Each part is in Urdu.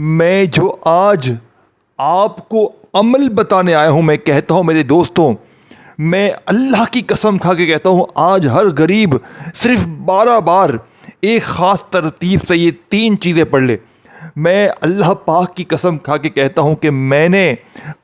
میں جو آج آپ کو عمل بتانے آیا ہوں، میں کہتا ہوں میرے دوستوں، میں اللہ کی قسم کھا کے کہتا ہوں آج ہر غریب صرف 12 بار ایک خاص ترتیب سے یہ 3 چیزیں پڑھ لے۔ میں اللہ پاک کی قسم کھا کے کہتا ہوں کہ میں نے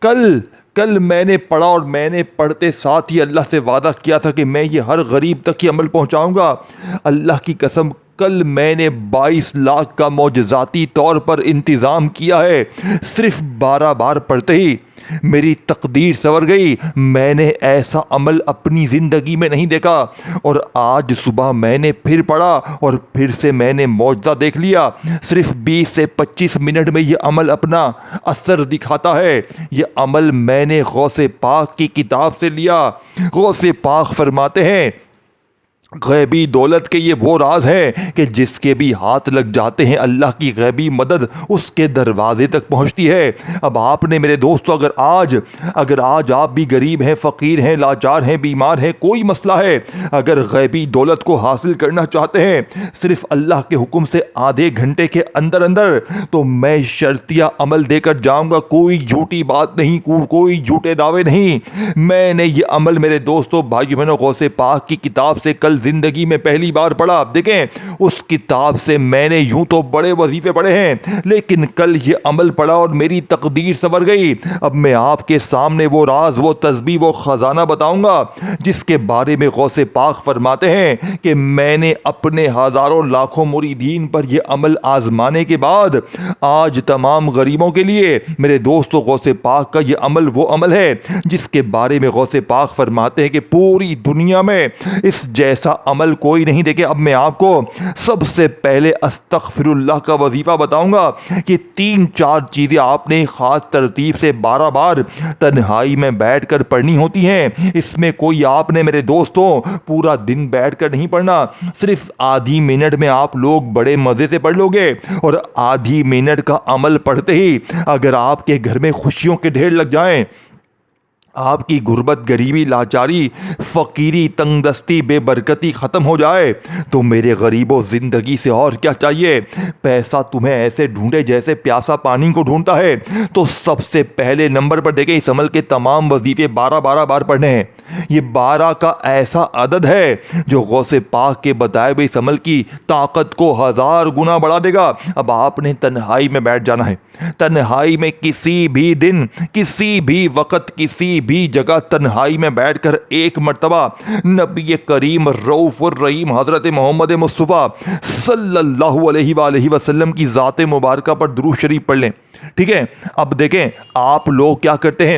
کل میں نے پڑھا، اور میں نے پڑھتے ساتھ ہی اللہ سے وعدہ کیا تھا کہ میں یہ ہر غریب تک یہ عمل پہنچاؤں گا۔ اللہ کی قسم کل میں نے 22 لاکھ کا معجزاتی طور پر انتظام کیا ہے۔ صرف 12 بار پڑھتے ہی میری تقدیر سنور گئی۔ میں نے ایسا عمل اپنی زندگی میں نہیں دیکھا، اور آج صبح میں نے پھر پڑھا اور پھر سے میں نے معجزہ دیکھ لیا۔ صرف 20 سے 25 منٹ میں یہ عمل اپنا اثر دکھاتا ہے۔ یہ عمل میں نے غوث پاک کی کتاب سے لیا۔ غوث پاک فرماتے ہیں غیبی دولت کے یہ وہ راز ہیں کہ جس کے بھی ہاتھ لگ جاتے ہیں اللہ کی غیبی مدد اس کے دروازے تک پہنچتی ہے۔ اب آپ نے میرے دوستو اگر آج آپ بھی غریب ہیں، فقیر ہیں، لاچار ہیں، بیمار ہیں، کوئی مسئلہ ہے، اگر غیبی دولت کو حاصل کرنا چاہتے ہیں صرف اللہ کے حکم سے آدھے گھنٹے کے اندر تو میں شرطیہ عمل دے کر جاؤں گا۔ کوئی جھوٹی بات نہیں، کوئی جھوٹے دعوے نہیں۔ میں نے یہ عمل میرے دوستو بھائیو بہنوں غوث پاک کی کتاب سے کل زندگی میں پہلی بار پڑھا۔ دیکھیں اس کتاب سے میں نے یوں تو بڑے وظیفے پڑھے ہیں، لیکن کل یہ عمل پڑھا اور میری تقدیر سنور گئی۔ اب میں آپ کے سامنے وہ راز، وہ تسبیح، وہ خزانہ بتاؤں گا جس کے بارے میں غوث پاک فرماتے ہیں کہ میں نے اپنے ہزاروں لاکھوں مریدین پر یہ عمل آزمانے کے بعد آج تمام غریبوں کے لیے میرے دوستو غوث پاک کا یہ عمل وہ عمل ہے جس کے بارے میں غوث پاک فرماتے ہیں کہ پوری دنیا میں اس جیسا عمل کوئی نہیں۔ دیکھے اب میں آپ کو سب سے پہلے استغفر اللہ کا وظیفہ بتاؤں گا کہ 3-4 چیزیں آپ نے خاص ترتیب سے 12 بار تنہائی میں بیٹھ کر پڑھنی ہوتی ہیں۔ اس میں کوئی آپ نے میرے دوستوں پورا دن بیٹھ کر نہیں پڑھنا، صرف آدھی منٹ میں آپ لوگ بڑے مزے سے پڑھ لو گے، اور آدھی منٹ کا عمل پڑھتے ہی اگر آپ کے گھر میں خوشیوں کے ڈھیر لگ جائیں، آپ کی غربت، غریبی، لاچاری، فقیری، تنگ دستی، بے برکتی ختم ہو جائے تو میرے غریبوں زندگی سے اور کیا چاہیے؟ پیسہ تمہیں ایسے ڈھونڈے جیسے پیاسا پانی کو ڈھونڈتا ہے۔ تو سب سے پہلے نمبر پر دیکھیں اس عمل کے تمام وظیفے 12 بار پڑھنے ہیں۔ یہ 12 کا ایسا عدد ہے جو غوث پاک کے بتائے ہوئے اس عمل کی طاقت کو 1000 گنا بڑھا دے گا۔ اب آپ نے تنہائی میں بیٹھ جانا ہے۔ تنہائی میں کسی بھی دن، کسی بھی وقت، کسی بھی جگہ تنہائی میں بیٹھ کر ایک مرتبہ نبی کریم رؤوف الرحیم حضرت محمد مصطفیٰ صلی اللہ علیہ وآلہ وسلم کی ذات مبارکہ پر درود شریف پڑھ لیں۔ ٹھیک ہے، اب دیکھیں آپ لوگ کیا کرتے ہیں،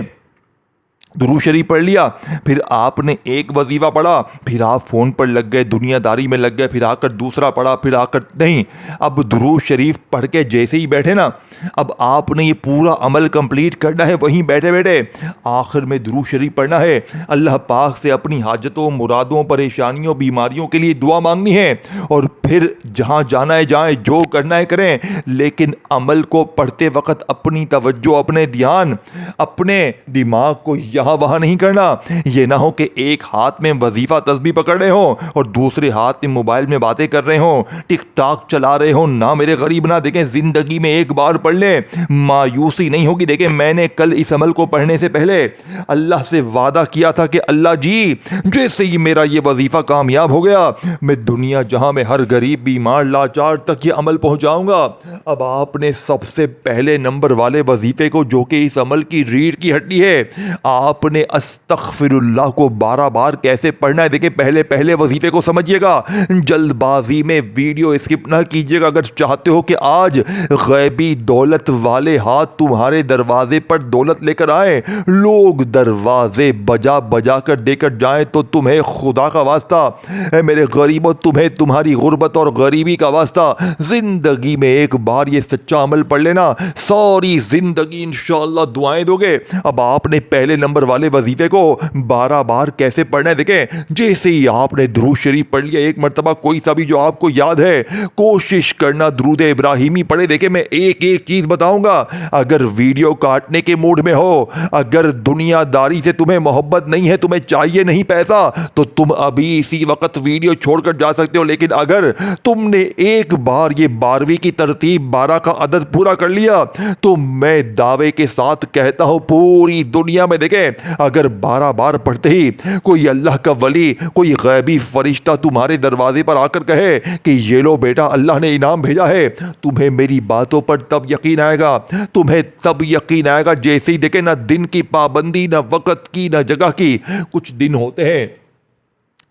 درود شریف پڑھ لیا، پھر آپ نے ایک وظیفہ پڑھا، پھر آپ فون پر لگ گئے، دنیا داری میں لگ گئے، پھر آ کر دوسرا پڑھا، پھر آ کر نہیں، اب درود شریف پڑھ کے جیسے ہی بیٹھے نا، اب آپ نے یہ پورا عمل کمپلیٹ کرنا ہے وہیں بیٹھے بیٹھے۔ آخر میں درود شریف پڑھنا ہے، اللہ پاک سے اپنی حاجتوں، مرادوں، پریشانیوں، بیماریوں کے لیے دعا مانگنی ہے، اور پھر جہاں جانا ہے جائیں، جو کرنا ہے کریں، لیکن عمل کو پڑھتے وقت اپنی توجہ، اپنے دھیان، اپنے دماغ کو یہاں وہاں نہیں کرنا۔ یہ نہ ہو کہ ایک ہاتھ میں وظیفہ تسبیح پکڑ رہے ہوں اور دوسرے ہاتھ میں موبائل میں باتیں کر رہے ہوں، ٹک ٹاک چلا رہے ہوں۔ نہ میرے غریب نہ، دیکھیں زندگی میں ایک بار پڑھ لیں، مایوسی نہیں ہوگی۔ دیکھیں میں نے کل اس عمل کو پڑھنے سے پہلے اللہ سے وعدہ کیا تھا کہ اللہ جی جیسے ہی میرا یہ وظیفہ کامیاب ہو گیا میں دنیا جہاں میں ہر غریب، بیمار، لاچار تک یہ عمل پہنچاؤں گا۔ اب آپ نے سب سے پہلے نمبر والے وظیفے کو، جو کہ اس عمل کی ریڑھ کی ہڈی ہے، آپ نے استغفر اللہ کو 12 بار کیسے پڑھنا ہے۔ دیکھیں پہلے وظیفے کو سمجھیے گا، جلد بازی میں ویڈیو اسکپ نہ کیجیے گا۔ اگر چاہتے ہو کہ آج غیبی دولت والے ہاتھ تمہارے دروازے پر دولت لے کر آئیں، لوگ دروازے بجا کر دے کر جائیں، تو تمہیں خدا کا واسطہ، اے میرے غریبوں، تمہیں تمہاری غربت اور غریبی کا واسطہ، زندگی میں ایک بار یہ سچا عمل پڑھ لینا، ساری زندگی انشاءاللہ دعائیں دو گے۔ اب آپ نے پہلے نمبر نمبر والے وظیفے کو 12 بار کیسے پڑھنا ہے دیکھیں، جیسے ہی آپ نے درود شریف پڑھ لیا ایک مرتبہ کوئی سا بھی جو آپ کو یاد ہے، کوشش کرنا درود ابراہیمی پڑھے۔ دیکھیں میں ایک ایک چیز بتاؤں گا، اگر ویڈیو کاٹنے کے موڈ میں ہو، اگر دنیا داری سے تمہیں محبت نہیں ہے، تمہیں چاہیے نہیں پیسہ، تو تم ابھی اسی وقت ویڈیو چھوڑ کر جا سکتے ہو، لیکن اگر تم نے ایک بار یہ 12ویں کی ترتیب 12 کا عدد پورا کر لیا تو میں دعوے کے ساتھ کہتا ہوں پوری دنیا میں دیکھیں اگر 12 بار پڑھتے ہی کوئی اللہ کا ولی، کوئی غیبی فرشتہ تمہارے دروازے پر آ کر کہے کہ یہ لو بیٹا اللہ نے انعام بھیجا ہے، تمہیں میری باتوں پر تب یقین آئے گا، تمہیں تب یقین آئے گا جیسے ہی دیکھیں نہ دن کی پابندی، نہ وقت کی، نہ جگہ کی۔ کچھ دن ہوتے ہیں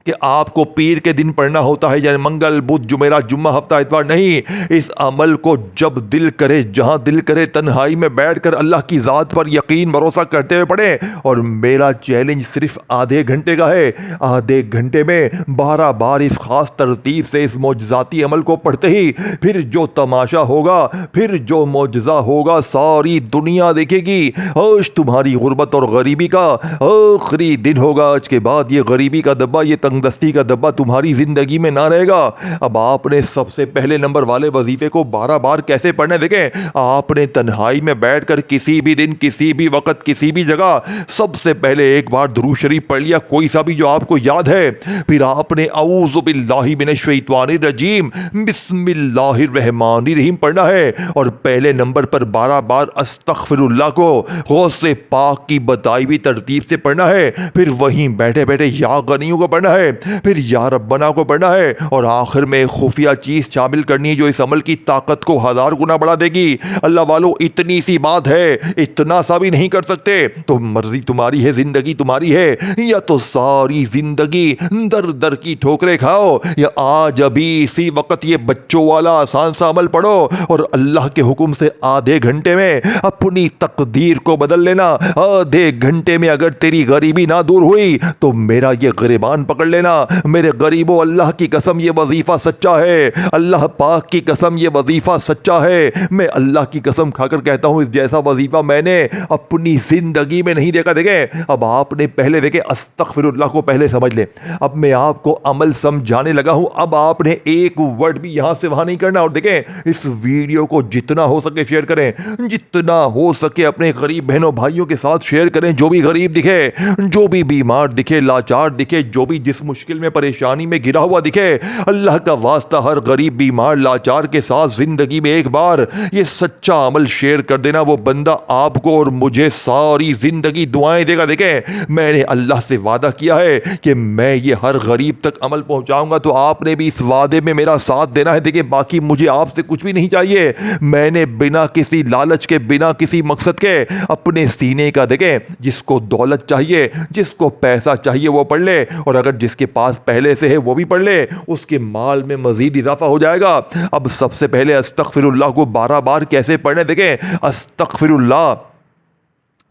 کہ آپ کو پیر کے دن پڑھنا ہوتا ہے، یعنی منگل، بدھ، جمعرات، جمعہ، ہفتہ، اتوار نہیں، اس عمل کو جب دل کرے، جہاں دل کرے، تنہائی میں بیٹھ کر اللہ کی ذات پر یقین بھروسہ کرتے ہوئے پڑھیں۔ اور میرا چیلنج صرف آدھے گھنٹے کا ہے، آدھے گھنٹے میں 12 بار اس خاص ترتیب سے اس معجزاتی عمل کو پڑھتے ہی پھر جو تماشا ہوگا، پھر جو معجزہ ہوگا ساری دنیا دیکھے گی۔ آج تمہاری غربت اور غریبی کا آخری دن ہوگا، آج کے بعد یہ غریبی کا دبا، یہ تنگ دستی کا دبا تمہاری زندگی میں نہ رہے گا۔ اب آپ نے سب سے پہلے نمبر والے وظیفے کو 12 بار کیسے پڑھنا ہے دیکھیں، آپ نے تنہائی میں بیٹھ کر کسی بھی دن، کسی بھی وقت، کسی بھی جگہ سب سے پہلے ایک بار درود شریف پڑھ لیا کوئی سا بھی جو آپ کو یاد ہے، پھر آپ نے اعوذ باللہ من الشیطان الرجیم بسم اللہ الرحمن الرحیم پڑھنا ہے، اور پہلے نمبر پر 12 بار استغفر اللہ کو غوث پاک کی بتائی ہوئی ترتیب سے پڑھنا ہے، پھر وہیں بیٹھے بیٹھے یا غنیوں کو پڑھنا ہے، پھر یا ربنا کو پڑھنا ہے، اور آخر میں خفیہ چیز شامل کرنی ہے جو اس عمل کی طاقت کو 1000 گنا بڑھا دے گی۔ اللہ والو اتنی سی بات ہے، اتنا سا بھی نہیں کر سکتے تو مرضی تمہاری ہے، زندگی تمہاری ہے، یا تو ساری زندگی در در کی ٹھوکریں کھاؤ، یا آج ابھی اسی وقت یہ بچوں والا آسان سا عمل پڑھو اور اللہ کے حکم سے آدھے گھنٹے میں اپنی تقدیر کو بدل لینا۔ آدھے گھنٹے میں اگر تیری غریبی نہ دور ہوئی تو میرا یہ گریبان پکڑ لینا، میرے غریبوں، اللہ کی قسم یہ وظیفہ سچا ہے، اللہ پاک کی قسم یہ وظیفہ سچا ہے، میں اللہ کی قسم کھا کر کہتا ہوں اس جیسا وظیفہ میں نے اپنی زندگی میں نہیں دیکھا۔ دیکھیں اب آپ نے پہلے دیکھیں استغفر اللہ کو پہلے سمجھ لیں، اب میں آپ کو عمل سمجھانے لگا ہوں، اب آپ نے ایک ورڈ بھی یہاں سے وہاں نہیں کرنا، اور دیکھیں اس ویڈیو کو جتنا ہو سکے شیئر کریں، جتنا ہو سکے اپنے غریب بہنوں بھائیوں کے ساتھ شیئر کریں، جو بھی غریب دکھے، جو بھی بیمار دکھے، لاچار دکھے، جو بھی جس مشکل میں پریشانی میں گرا ہوا دکھے، اللہ کا واسطہ ہر غریب بیمار لاچار کے ساتھ زندگی میں ایک بار یہ سچا عمل شیئر کر دینا، وہ بندہ آپ کو اور مجھے ساری زندگی دعائیں دے گا۔ دیکھیں میں نے اللہ سے وعدہ کیا ہے کہ میں یہ ہر غریب تک عمل پہنچاؤں گا، تو آپ نے بھی اس وعدے میں میرا ساتھ دینا ہے۔ دیکھیں باقی مجھے آپ سے کچھ بھی نہیں چاہیے، میں نے بنا کسی لالچ کے، بنا کسی مقصد کے اپنے سینے کا، دیکھیں جس کو دولت چاہیے، جس کو پیسہ چاہیے وہ پڑھ لے، اور اگر جس کے پاس پہلے سے ہے وہ بھی پڑھ لے، اس کے مال میں مزید اضافہ ہو جائے گا۔ اب سب سے پہلے استغفر اللہ کو 12 بار کیسے پڑھنے دیکھیں، استغفر اللہ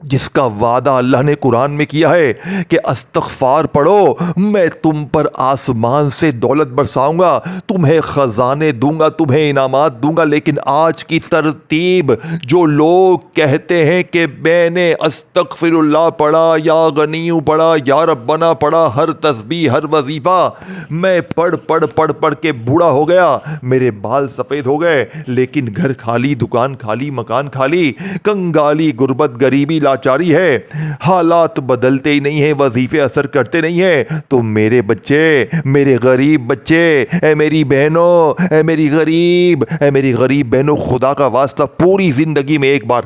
جس کا وعدہ اللہ نے قرآن میں کیا ہے کہ استغفار پڑھو میں تم پر آسمان سے دولت برساؤں گا، تمہیں خزانے دوں گا، تمہیں انعامات دوں گا۔ لیکن آج کی ترتیب جو لوگ کہتے ہیں کہ میں نے استغفر اللہ پڑھا، یا غنیوں پڑھا، یا ربنا پڑھا، ہر تسبیح، ہر وظیفہ میں پڑھ کے بوڑھا ہو گیا، میرے بال سفید ہو گئے، لیکن گھر خالی، دکان خالی، مکان خالی، کنگالی، غربت، غریبی، لاچاری ہے، حالات بدلتے ہی نہیں ہیں، وظیفے اثر کرتے نہیں ہیں، تو میرے بچے، میرے غریب بچے، اے میری بہنوں، اے میری غریب بہنوں، خدا کا واسطہ پوری زندگی میں ایک بار،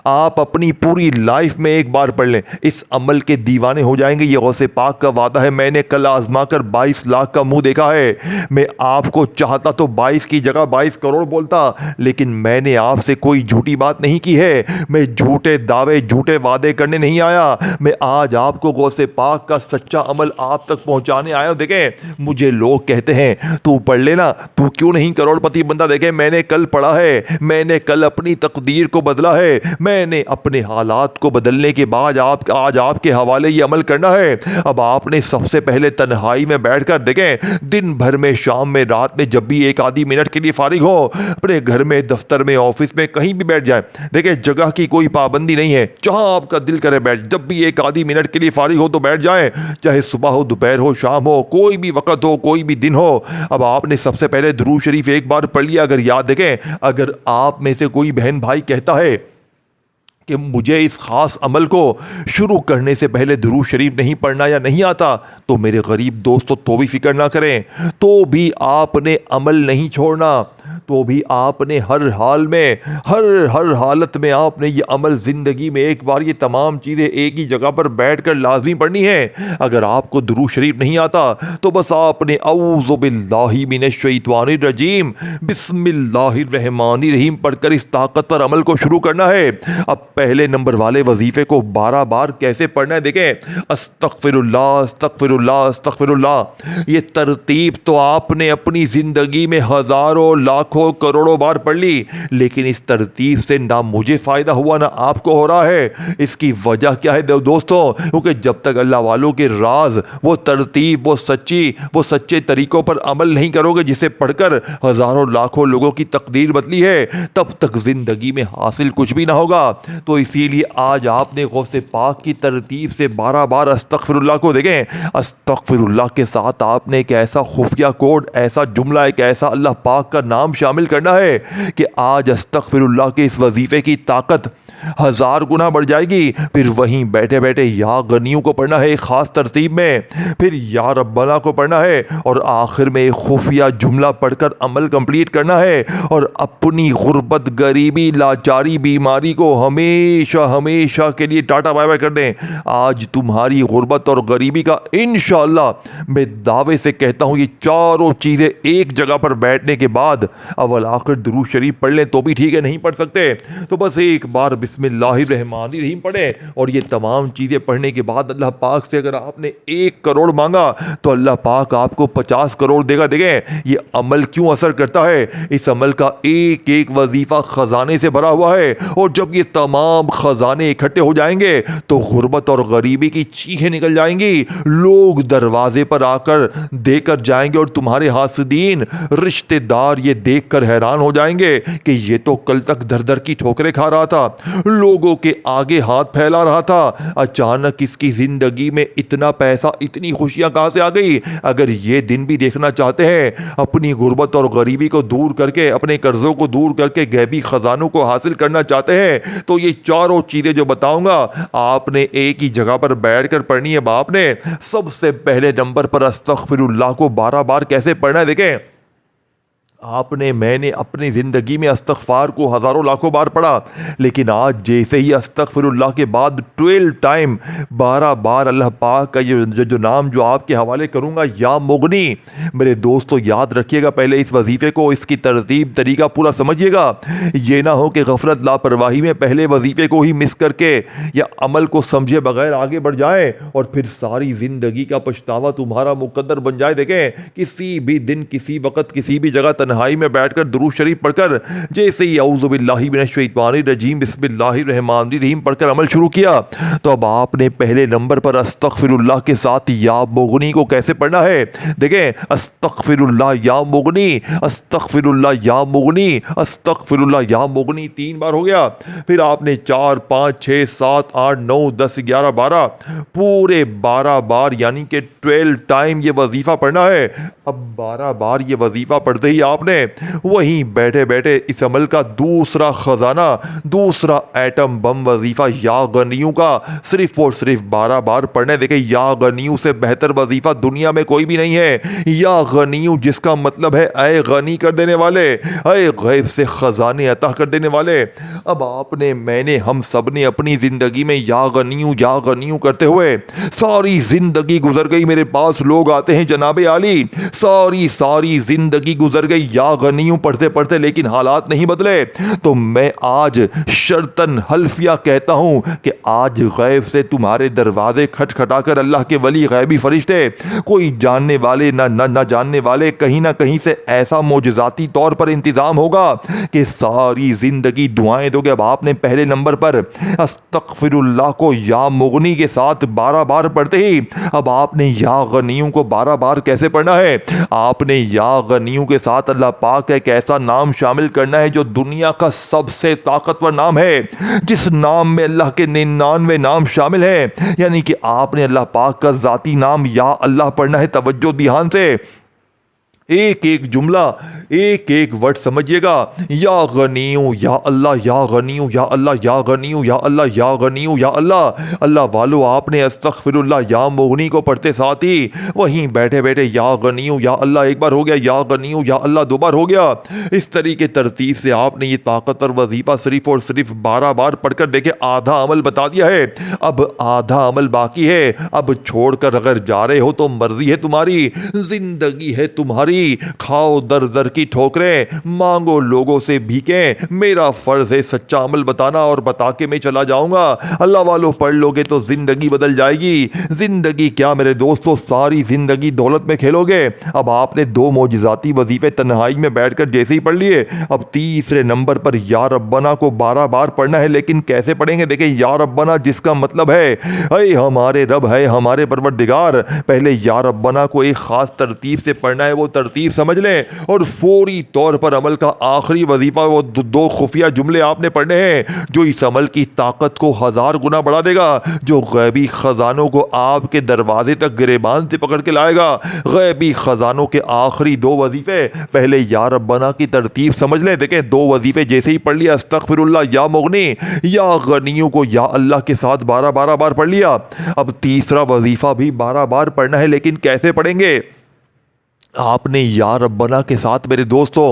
آپ اپنی پوری لائف میں ایک بار پڑھ لیں، اس عمل کے دیوانے ہو جائیں گے۔ یہ غوث پاک کا وعدہ ہے، میں نے کل آزما کر 22 لاکھ کا منہ دیکھا ہے، میں آپ کو چاہتا تو 22 کی جگہ 22 کروڑ بولتا، لیکن میں نے آپ سے کوئی جھوٹی بات نہیں کی ہے، میں جھوٹے دعوے، جھوٹے وعدے کرنے نہیں آیا، میں آج آپ کو غوث پاک کا سچا عمل آپ تک پہنچانے آیا ہوں۔ دیکھیں مجھے لوگ کہتے ہیں تو پڑھ لینا، تو کیوں نہیں کروڑ پتی بندہ؟ دیکھیں میں نے کل پڑھا ہے، میں نے کل اپنی تقدیر کو بدلا ہے، میں نے اپنے حالات کو بدلنے کے بعد آج آپ کے حوالے یہ عمل کرنا ہے۔ اب آپ نے سب سے پہلے تنہائی میں بیٹھ کر، دیکھیں دن بھر میں، شام میں، رات میں، جب بھی ایک آدھی منٹ کے لیے فارغ ہو، اپنے گھر میں، دفتر میں، آفس میں، کہیں بھی بیٹھ جائیں، دیکھیں جگہ کی کوئی پابندی نہیں ہے، جہاں جہاں آپ کا دل کرے بیٹھ، جب بھی ایک آدھی منٹ کے لیے فارغ ہو تو بیٹھ جائیں، چاہے صبح ہو، دوپہر ہو، شام ہو، کوئی بھی وقت ہو، کوئی بھی دن ہو۔ اب آپ نے سب سے پہلے درود شریف ایک بار پڑھ لیا۔ اگر یاد دیکھیں، اگر آپ میں سے کوئی بہن بھائی کہتا ہے کہ مجھے اس خاص عمل کو شروع کرنے سے پہلے درود شریف نہیں پڑھنا یا نہیں آتا، تو میرے غریب دوستو تو بھی فکر نہ کریں، تو بھی آپ نے عمل نہیں چھوڑنا، تو بھی آپ نے ہر حال میں، ہر حالت میں آپ نے یہ عمل زندگی میں ایک بار یہ تمام چیزیں ایک ہی جگہ پر بیٹھ کر لازمی پڑھنی ہے۔ اگر آپ کو درود شریف نہیں آتا تو بس آپ نے اعوذ باللہ من الشیطان الرجیم بسم اللہ الرحمن الرحیم پڑھ کر اس طاقتور عمل کو شروع کرنا ہے۔ اب پہلے نمبر والے وظیفے کو 12 بار کیسے پڑھنا ہے دیکھیں، استغفر اللہ استغفر اللہ استغفر اللہ۔ یہ ترتیب تو آپ نے اپنی زندگی میں ہزاروں لاکھوں کروڑوں بار پڑھ لی، لیکن اس ترتیب سے نہ مجھے فائدہ ہوا نہ آپ کو ہو رہا ہے۔ اس کی وجہ کیا ہے دوستوں؟ کیونکہ جب تک اللہ والوں کے راز، وہ ترتیب، وہ سچے طریقوں پر عمل نہیں کرو گے جسے پڑھ کر ہزاروں لاکھوں لوگوں کی تقدیر بدلی ہے، تب تک زندگی میں حاصل کچھ بھی نہ ہوگا۔ تو اسی لیے آج آپ نے غوث پاک کی ترتیب سے 12 بار استغفر اللہ کو دیکھیں۔ استغفر اللہ کے ساتھ آپ نے ایک ایسا خفیہ کوڈ، ایسا جملہ، ایک ایسا اللہ پاک کا نام شامل کرنا ہے کہ آج استغفر اللہ کے اس وظیفے کی طاقت 1000 گنا بڑھ جائے گی۔ پھر وہیں بیٹھے بیٹھے یا غنیوں کو پڑھنا ہے ایک خاص ترتیب میں، پھر یا ربنا کو پڑھنا ہے، اور آخر میں ایک خفیہ جملہ پڑھ کر عمل کمپلیٹ کرنا ہے، اور اپنی غربت، غریبی، لاچاری، بیماری کو ہمیشہ کے لیے ٹاٹا بائے بائے کر دیں۔ آج تمہاری غربت اور غریبی کا انشاءاللہ میں دعوے سے کہتا ہوں، یہ چاروں چیزیں ایک جگہ پر بیٹھنے کے بعد اول آخر درود شریف پڑھ لیں تو بھی ٹھیک ہے، نہیں پڑھ سکتے تو بس ایک بار بسم اللہ الرحمن الرحیم پڑھیں، اور یہ تمام چیزیں پڑھنے کے بعد اللہ پاک سے اگر آپ نے 1 کروڑ مانگا تو اللہ پاک آپ کو 50 کروڑ دے گا۔ دیکھیں یہ عمل کیوں اثر کرتا ہے، اس عمل کا ایک ایک وظیفہ خزانے سے بھرا ہوا ہے، اور جب یہ تمام خزانے اکٹھے ہو جائیں گے تو غربت اور غریبی کی چیخیں نکل جائیں گی، لوگ دروازے پر آ کر دے کر جائیں گے، اور تمہارے حاسدین، رشتہ دار یہ دیکھ کر حیران ہو جائیں گے کہ یہ تو کل تک در در کی ٹھوکریں کھا رہا تھا، لوگوں کے آگے ہاتھ پھیلا رہا تھا، اچانک اس کی زندگی میں اتنا پیسہ، اتنی خوشیاں کہاں سے آ گئی۔ اگر یہ دن بھی دیکھنا چاہتے ہیں، اپنی غربت اور غریبی کو دور کر کے، اپنے قرضوں کو دور کر کے غیبی خزانوں کو حاصل کرنا چاہتے ہیں، تو یہ چاروں چیزیں جو بتاؤں گا آپ نے ایک ہی جگہ پر بیٹھ کر پڑھنی ہے۔ آپ نے سب سے پہلے نمبر پر استغفر اللہ کو 12 بار کیسے پڑھنا ہے دیکھیں، میں نے اپنی زندگی میں استغفار کو ہزاروں لاکھوں بار پڑھا، لیکن آج جیسے ہی استغفر اللہ کے بعد 12 ٹائم 12 بار اللہ پاک کا یہ جو نام جو آپ کے حوالے کروں گا، یا مغنی، میرے دوستو یاد رکھیے گا، پہلے اس وظیفے کو، اس کی ترتیب طریقہ پورا سمجھیے گا، یہ نہ ہو کہ غفلت لاپرواہی میں پہلے وظیفے کو ہی مس کر کے یا عمل کو سمجھے بغیر آگے بڑھ جائیں اور پھر ساری زندگی کا پچھتاوا تمہارا مقدر بن جائے۔ دیکھیں کسی بھی دن، کسی وقت، کسی بھی جگہ تنہائی میں بیٹھ کر درود شریف پڑھ کر جیسے ہی اعوذ باللہ من الشیطان الرجیم بسم اللہ الرحمن الرحیم پڑھ کر عمل شروع کیا، تو اب آپ نے پہلے نمبر پر استغفر اللہ کے ساتھ یا مغنی کو کیسے پڑھنا ہے دیکھیں، استغفر اللہ یا مغنی، استغفر اللہ یا مغنی، استغفر اللہ یا مغنی 3 بار ہو گیا، پھر آپ نے 4 5 6 7 8 9 10 11 12 پورے 12 بار یعنی کہ 12 ٹائم یہ وظیفہ پڑھنا ہے۔ اب 12 بار یہ وظیفہ پڑھتے ہی آپ نے وہیں بیٹھے بیٹھے اس عمل کا دوسرا خزانہ، دوسرا ایٹم بم وظیفہ یا غنیوں کا صرف اور صرف 12 بار پڑھنے۔ دیکھیں یا غنیوں سے بہتر وظیفہ دنیا میں کوئی بھی نہیں ہے۔ یا غنیوں جس کا مطلب ہے اے غنی کر دینے والے، اے غیب سے خزانے عطا کر دینے والے۔ اب آپ نے، میں نے، ہم سب نے اپنی زندگی میں یا غنیوں کرتے ہوئے ساری زندگی گزر گئی۔ میرے پاس لوگ آتے ہیں جناب عالی، ساری زندگی گزر گئی یا غنیوں پڑھتے پڑھتے، لیکن حالات نہیں بدلے۔ تو میں آج شرطن حلفیہ کہتا ہوں کہ آج غیب سے تمہارے دروازے کھٹکھٹا کر اللہ کے ولی، غیبی فرشتے، کوئی جاننے والے نہ جاننے والے، کہیں نہ کہیں سے ایسا معجزاتی طور پر انتظام ہوگا کہ ساری زندگی دعائیں دو گے۔ اب آپ نے پہلے نمبر پر استغفر اللہ کو یا مغنی کے ساتھ 12 بار پڑھتے ہی اب آپ نے یا غنیوں کو 12 بار کیسے پڑھنا ہے، آپ نے یا غنیوں کے ساتھ اللہ پاک کا ایک ایسا نام شامل کرنا ہے جو دنیا کا سب سے طاقتور نام ہے، جس نام میں اللہ کے 99 نام شامل ہیں۔ یعنی کہ آپ نے اللہ پاک کا ذاتی نام یا اللہ پڑھنا ہے۔ توجہ دھیان سے، ایک ایک جملہ، ایک ایک ورڈ سمجھیے گا۔ یا غنیو یا اللہ، یا غنیو یا اللہ، یا غنیو یا اللہ، یا غنیو یا اللہ۔ اللہ والو، آپ نے استغفر اللہ یا مغنی کو پڑھتے ساتھ ہی وہیں بیٹھے بیٹھے یا غنیو یا اللہ ایک بار ہو گیا، یا غنیو یا اللہ دو بار ہو گیا۔ اس طریقے ترتیب سے آپ نے یہ طاقتور وظیفہ صرف اور صرف 12 بار پڑھ کر دیکھے آدھا عمل بتا دیا ہے۔ اب آدھا عمل باقی ہے۔ اب چھوڑ کر اگر جا رہے ہو تو مرضی ہے تمہاری، زندگی ہے تمہاری۔ کھاؤ در در کی ٹھوکریں، مانگو لوگوں سے بھیکیں، میرا فرض ہے سچا عمل بتانا اور بتا کے میں چلا جاؤں گا۔ اللہ والو، پڑھ لو گے تو زندگی بدل جائے گی۔ زندگی کیا میرے دوستو، ساری زندگی دولت میں کھیلو گے۔ اب آپ نے 2 معجزاتی وظیفے تنہائی میں بیٹھ کر جیسے ہی پڑھ لیے، اب تیسرے نمبر پر یا ربنا کو 12 بار پڑھنا ہے۔ لیکن کیسے پڑھیں گے؟ دیکھیں، یا ربنا جس کا مطلب ہے اے ہمارے رب، ہے ہمارے پروردگار۔ پہلے یا ربنا کو ایک خاص ترتیب سے پڑھنا ہے، وہ ترتیب سمجھ لیں، اور فوری طور پر عمل کا آخری وظیفہ وہ 2 خفیہ جملے آپ نے پڑھنے ہیں جو اس عمل کی طاقت کو 1000 گنا بڑھا دے گا، جو غیبی خزانوں کو آپ کے دروازے تک گریبان سے پکڑ کے لائے گا۔ غیبی خزانوں کے آخری 2 وظیفے، پہلے یا ربنا کی ترتیب سمجھ لیں۔ دیکھیں، 2 وظیفے جیسے ہی پڑھ لیا، استغفر اللہ یا مغنی، یا غنیوں کو یا اللہ کے ساتھ 12 بار پڑھ لیا۔ اب تیسرا وظیفہ بھی 12 بار پڑھنا ہے، لیکن کیسے پڑھیں گے؟ آپ نے یا ربنا کے ساتھ میرے دوستوں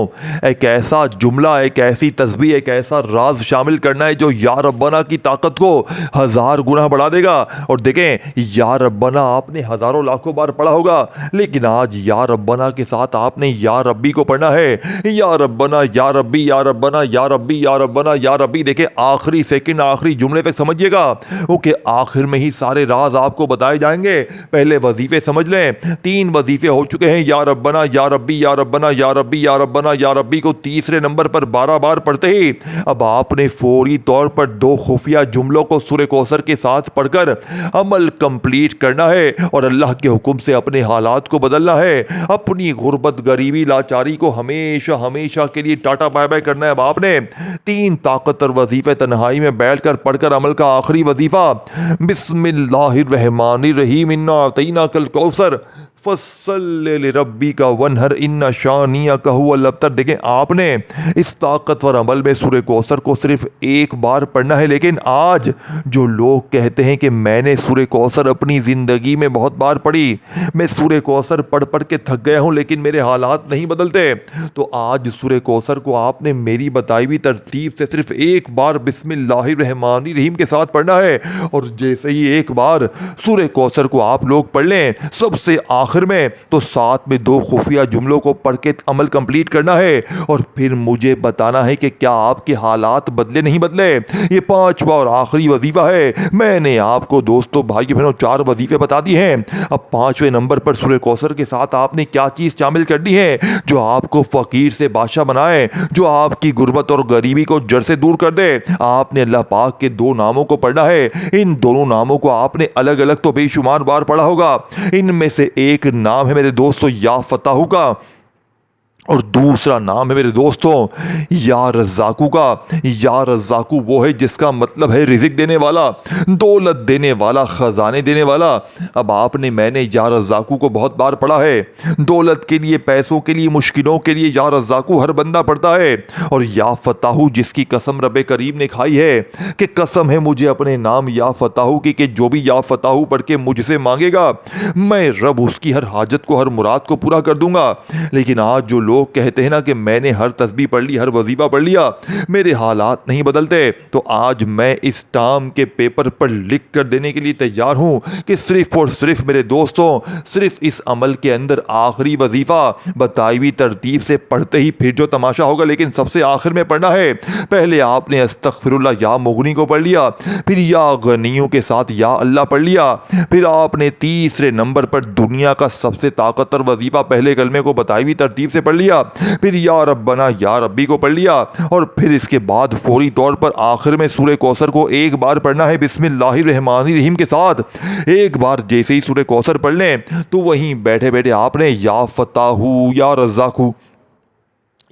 ایک ایسا جملہ، ایک ایسی تسبیح، ایک ایسا راز شامل کرنا ہے جو یا ربنا کی طاقت کو 1000 گنا بڑھا دے گا۔ اور دیکھیں، یا ربنا آپ نے ہزاروں لاکھوں بار پڑھا ہوگا، لیکن آج یا ربنا کے ساتھ آپ نے یا ربی کو پڑھنا ہے۔ یا ربنا، یا ربی، یا ربنا، یا ربی، یا ربنا، یا ربی۔ دیکھیں، آخری سیکنڈ، آخری جملے تک سمجھیے گا، کیونکہ آخر میں ہی سارے راز آپ کو بتائے جائیں گے۔ پہلے وظیفے سمجھ لیں، 3 وظیفے ہو چکے ہیں۔ یا ربنا، یا ربی، یا ربنا، یا ربی، یا ربنا، یا ربی کو تیسرے نمبر پر 12 بار پڑھتے ہی اب آپ نے فوری طور پر 2 خفیہ جملوں کو سورہ کوثر کے ساتھ پڑھ کر عمل کمپلیٹ کرنا ہے اور اللہ کے حکم سے اپنے حالات کو بدلنا ہے۔ اپنی غربت، غریبی، لاچاری کو ہمیشہ ہمیشہ کے لیے ٹاٹا بائے بائے کرنا ہے۔ اب آپ نے 3 طاقتور وظیفے تنہائی میں بیٹھ کر پڑھ کر عمل کا آخری وظیفہ، بسم اللہ الرحمن الرحیم، انا اعطیناک الکوثر فصل لربک وانحر ان شانئک ھو الابتر۔ دیکھیں، آپ نے اس طاقتور عمل میں سورہ کوثر کو صرف 1 بار پڑھنا ہے، لیکن آج جو لوگ کہتے ہیں کہ میں نے سورہ کوثر اپنی زندگی میں بہت بار پڑھی، میں سورہ کوثر پڑھ پڑھ کے تھک گیا ہوں لیکن میرے حالات نہیں بدلتے، تو آج سورہ کوثر کو آپ نے میری بتائی ہوئی ترتیب سے صرف 1 بار بسم اللہ الرحمن الرحیم کے ساتھ پڑھنا ہے۔ اور جیسے ہی 1 بار سورہ کوثر کو آپ لوگ پڑھ لیں، سب سے آخر میں تو ساتھ میں 2 خفیہ جملوں کو پڑھ کے عمل کمپلیٹ کرنا ہے، اور پھر مجھے بتانا ہے کہ کیا آپ کے حالات بدلے نہیں بدلے۔ یہ 5واں اور آخری وظیفہ ہے۔ میں نے آپ کو دوستو، بھائی بہنوں، 4 وظیفے بتا دیے ہیں۔ اب 5ویں نمبر پر سورہ کوثر کے ساتھ آپ نے کیا چیز شامل کرنی ہے جو آپ کو فقیر سے بادشاہ بنائے، جو آپ کی غربت اور غریبی کو جڑ سے دور کر دے۔ آپ نے اللہ پاک کے 2 ناموں کو پڑھنا ہے۔ ان دونوں ناموں کو آپ نے الگ الگ تو بے شمار بار پڑھا ہوگا، ان میں سے ایک نام ہے میرے دوستو یا فتاحو کا، اور دوسرا نام ہے میرے دوستوں یا رزاقو کا۔ یا رزاقو وہ ہے جس کا مطلب ہے رزق دینے والا، دولت دینے والا، خزانے دینے والا۔ اب آپ نے، میں نے یا رزاقو کو بہت بار پڑھا ہے۔ دولت کے لیے، پیسوں کے لیے، مشکلوں کے لیے یا رزاقو ہر بندہ پڑھتا ہے۔ اور یا فتاحو جس کی قسم رب کریم نے کھائی ہے کہ قسم ہے مجھے اپنے نام یا فتاحو کی کہ جو بھی یا فتاحو پڑھ کے مجھ سے مانگے گا میں رب اس کی ہر حاجت کو، ہر مراد کو پورا کر دوں گا۔ لیکن آج جو لوگ کہتے ہیں نا کہ میں نے ہر تسبیح پڑھ لی، ہر وظیفہ پڑھ لیا، میرے حالات نہیں بدلتے، تو آج میں اس ٹام کے پیپر پر لکھ کر دینے کے لیے تیار ہوں کہ صرف اور صرف میرے دوستوں، صرف اس عمل کے اندر آخری وظیفہ بتائی ہوئی ترتیب سے پڑھتے ہی پھر جو تماشا ہوگا، لیکن سب سے آخر میں پڑھنا ہے۔ پہلے آپ نے استغفر اللہ یا مغنی کو پڑھ لیا، پھر یا غنیوں کے ساتھ یا اللہ پڑھ لیا، پھر آپ نے تیسرے نمبر پر دنیا کا سب سے طاقتور وظیفہ پہلے کلمے کو بتائی ہوئی ترتیب سے پڑھ لیا، پھر یا ربنا یا ربی کو پڑھ لیا، اور پھر اس کے بعد فوری طور پر آخر میں سورہ کوثر کو 1 بار پڑھنا ہے بسم اللہ الرحمن الرحیم کے ساتھ۔ 1 بار جیسے ہی سورہ کوثر پڑھ لیں تو وہیں بیٹھے بیٹھے آپ نے یا فتاحو یا رزاقو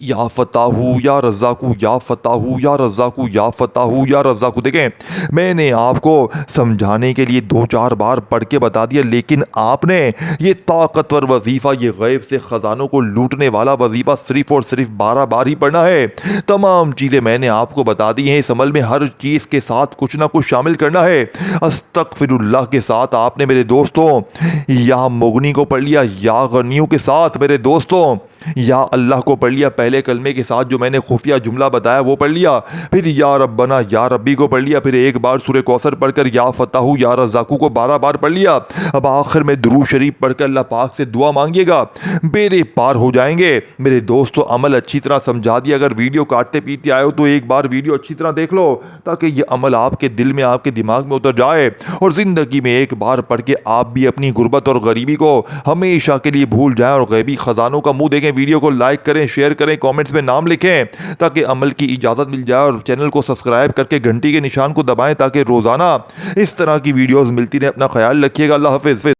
یا فتاحو یا رزاقو یا فتاحو یا رزاقو یا فتاحو یا رزاقو. دیکھیں میں نے آپ کو سمجھانے کے لیے 2-4 بار پڑھ کے بتا دیا، لیکن آپ نے یہ طاقتور وظیفہ، یہ غیب سے خزانوں کو لوٹنے والا وظیفہ صرف اور صرف 12 بار ہی پڑھنا ہے. تمام چیزیں میں نے آپ کو بتا دی ہیں، اس عمل میں ہر چیز کے ساتھ کچھ نہ کچھ شامل کرنا ہے. استغفر اللہ کے ساتھ آپ نے میرے دوستوں یا مغنی کو پڑھ لیا، یا غنیوں کے ساتھ میرے دوستوں یا اللہ کو پڑھ لیا، پہلے کلمے کے ساتھ جو میں نے خفیہ جملہ بتایا وہ پڑھ لیا، پھر یا ربنا یا ربی کو پڑھ لیا، پھر ایک بار سورہ کوثر پڑھ کر یا فتاحو یا رزاقو کو 12 بار پڑھ لیا. اب آخر میں درود شریف پڑھ کر اللہ پاک سے دعا مانگیے گا، بیڑے پار ہو جائیں گے. میرے دوستو عمل اچھی طرح سمجھا دیا. اگر ویڈیو کاٹتے پیٹتے آئے ہو تو ایک بار ویڈیو اچھی طرح دیکھ لو تاکہ یہ عمل آپ کے دل میں، آپ کے دماغ میں اتر جائے، اور زندگی میں ایک بار پڑھ کے آپ بھی اپنی غربت اور غریبی کو ہمیشہ کے لیے بھول جائیں اور غیبی خزانوں کا منہ دیکھیں. ویڈیو کو لائک کریں، شیئر کریں، کامنٹس میں نام لکھیں تاکہ عمل کی اجازت مل جائے، اور چینل کو سبسکرائب کر کے گھنٹی کے نشان کو دبائیں تاکہ روزانہ اس طرح کی ویڈیوز ملتی رہیں. اپنا خیال رکھیے گا. اللہ حافظ.